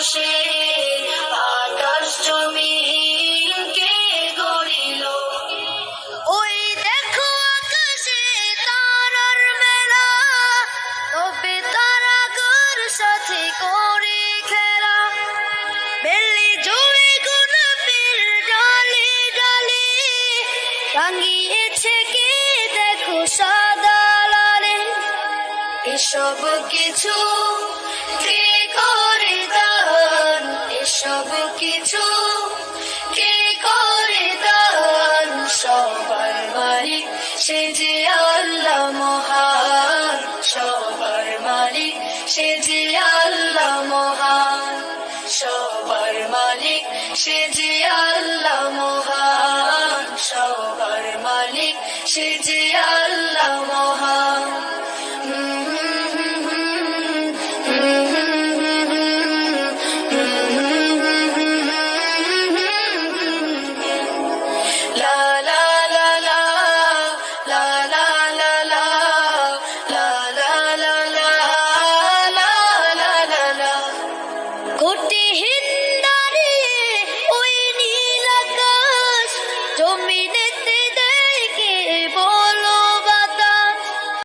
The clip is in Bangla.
সে আকাশ জমিন কে গড়িল। ওই দেখো আকাশে তারার মেলা, তবে তারাগুলোর সাথে করে খেলা। বেলি জুড়ে গোলাপের ডালে ডালে টাঙিয়েছে কে দেখো সাদা লালে। এসব কিছু কে করে দান, এসব কিছু কে করে দান। সবার মালিক সে যে আল্লাহ মহান, সবার মালিক সে যে আল্লাহ মহান, সবার মালিক সে যে আল্লাহ মহান, সবার মালিক সে যে আল্লাহ মহান। লা